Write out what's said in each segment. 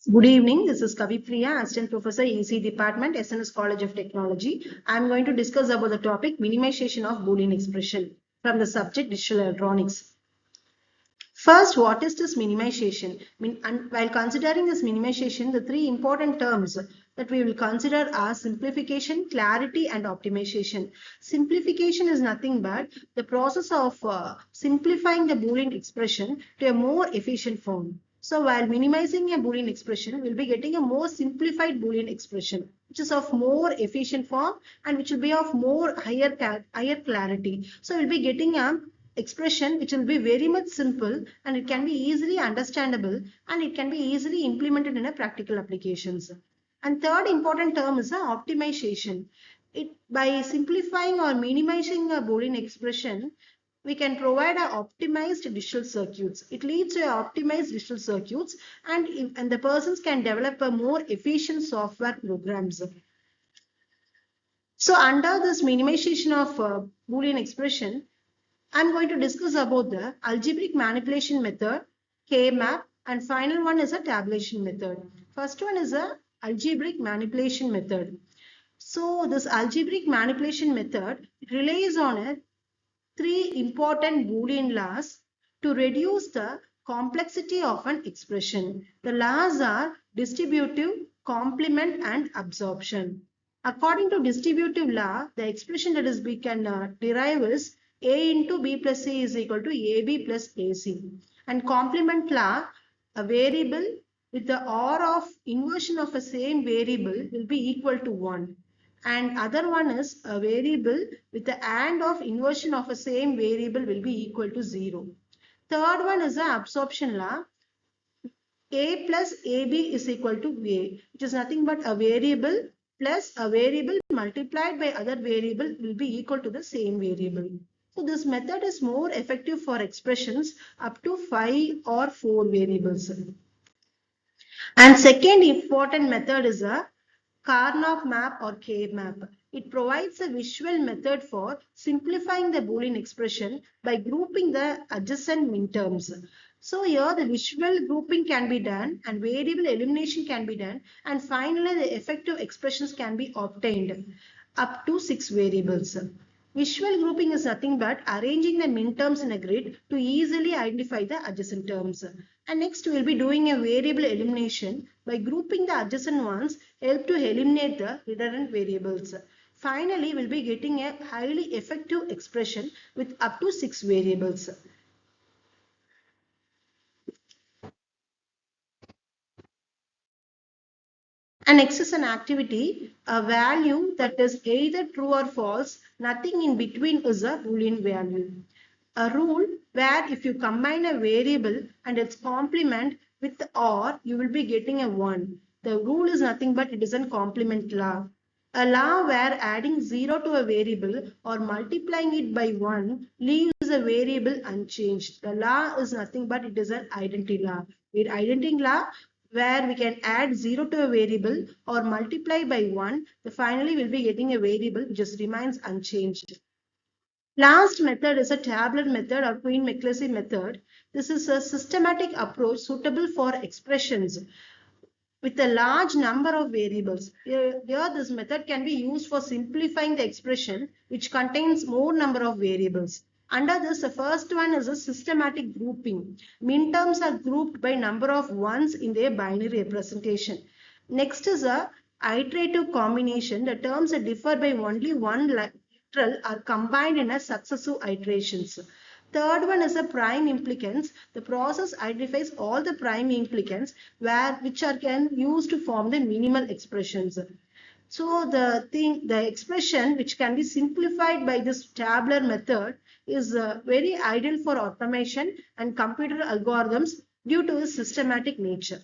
Good evening. This is Kavi Priya, Assistant Professor, EC Department, SNS College of Technology. I am going to discuss about the topic minimization of Boolean expression from the subject digital electronics. First, what is this minimization? And while considering this minimization, the three important terms that we will consider are simplification, clarity, and optimization. Simplification is nothing but the process of simplifying the Boolean expression to a more efficient form. So while minimizing a Boolean expression, we'll be getting a more simplified Boolean expression, which is of more efficient form and which will be of higher clarity. So we'll be getting a expression which will be very much simple and it can be easily understandable and it can be easily implemented in a practical applications. And third important term is optimization. By simplifying or minimizing a Boolean expression, we can provide a optimized digital circuits. It leads to optimized digital circuits and the persons can develop a more efficient software programs. So under this minimization of Boolean expression, I'm going to discuss about the algebraic manipulation method, K-map, and final one is a tabulation method. First one is a algebraic manipulation method. So this algebraic manipulation method relies on three important Boolean laws to reduce the complexity of an expression. The laws are distributive, complement, and absorption. According to distributive law, the expression that is we can derive is a into b plus c is equal to ab plus ac. And complement law, a variable with the or of inversion of a same variable will be equal to 1. And other one is a variable with the and of inversion of a same variable will be equal to 0. Third one is the absorption law. A plus AB is equal to A, which is nothing but a variable plus a variable multiplied by other variable will be equal to the same variable. So this method is more effective for expressions up to 5 or 4 variables. And second important method is a Karnaugh map or K-map. It provides a visual method for simplifying the Boolean expression by grouping the adjacent minterms. So here the visual grouping can be done and variable elimination can be done and finally the effective expressions can be obtained up to 6 variables. Visual grouping is nothing but arranging the minterms in a grid to easily identify the adjacent terms. And next we will be doing a variable elimination by grouping the adjacent ones help to eliminate the redundant variables. Finally, we will be getting a highly effective expression with up to 6 variables. And next is an activity, a value that is either true or false, nothing in between is a Boolean value. A rule where if you combine a variable and its complement with or, you will be getting a 1. The rule is nothing but it is a complement law. A law where adding 0 to a variable or multiplying it by 1 leaves a variable unchanged. The law is nothing but it is an identity law. With identity law, where we can add 0 to a variable or multiply by 1, finally we'll be getting a variable which just remains unchanged. Last method is a tabular method or Queen-McCluskey method. This is a systematic approach suitable for expressions with a large number of variables. Here this method can be used for simplifying the expression which contains more number of variables. Under this, the first one is a systematic grouping. Minterms are grouped by number of ones in their binary representation. Next is a iterative combination. The terms that differ by only one literal are combined in a successive iterations. Third one is a prime implicants. The process identifies all the prime implicants which can used to form the minimal expressions. So the expression which can be simplified by this tabular method is very ideal for automation and computer algorithms due to its systematic nature.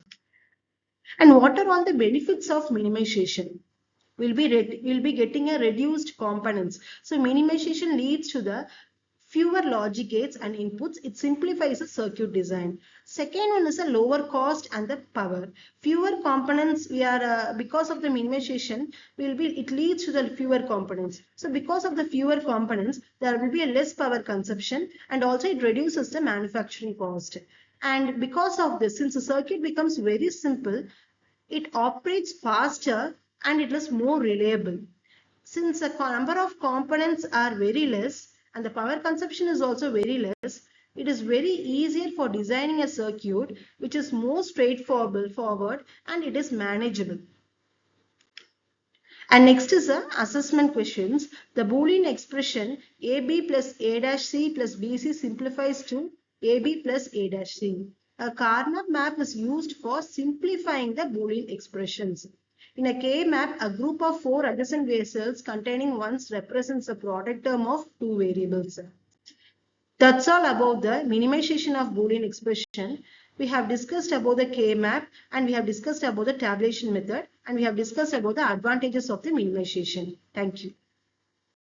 And what are all the benefits of minimization? We'll be getting a reduced components. So minimization leads to the fewer logic gates and inputs. It simplifies the circuit design. Second one is a lower cost and the power. Fewer components because of the minimization it leads to the fewer components. So because of the fewer components, there will be a less power consumption and also it reduces the manufacturing cost. And because of this, since the circuit becomes very simple, it operates faster and it is more reliable. Since the number of components are very less and the power consumption is also very less, it is very easier for designing a circuit which is more straightforward and it is manageable. And next is the assessment questions. The Boolean expression AB plus A dash C plus BC simplifies to AB plus A dash C. A Karnaugh map is used for simplifying the Boolean expressions. In a K map, a group of 4 adjacent cells containing ones represents a product term of 2 variables. That's all about the minimization of Boolean expression. We have discussed about the K-map and we have discussed about the tabulation method and we have discussed about the advantages of the minimization. Thank you.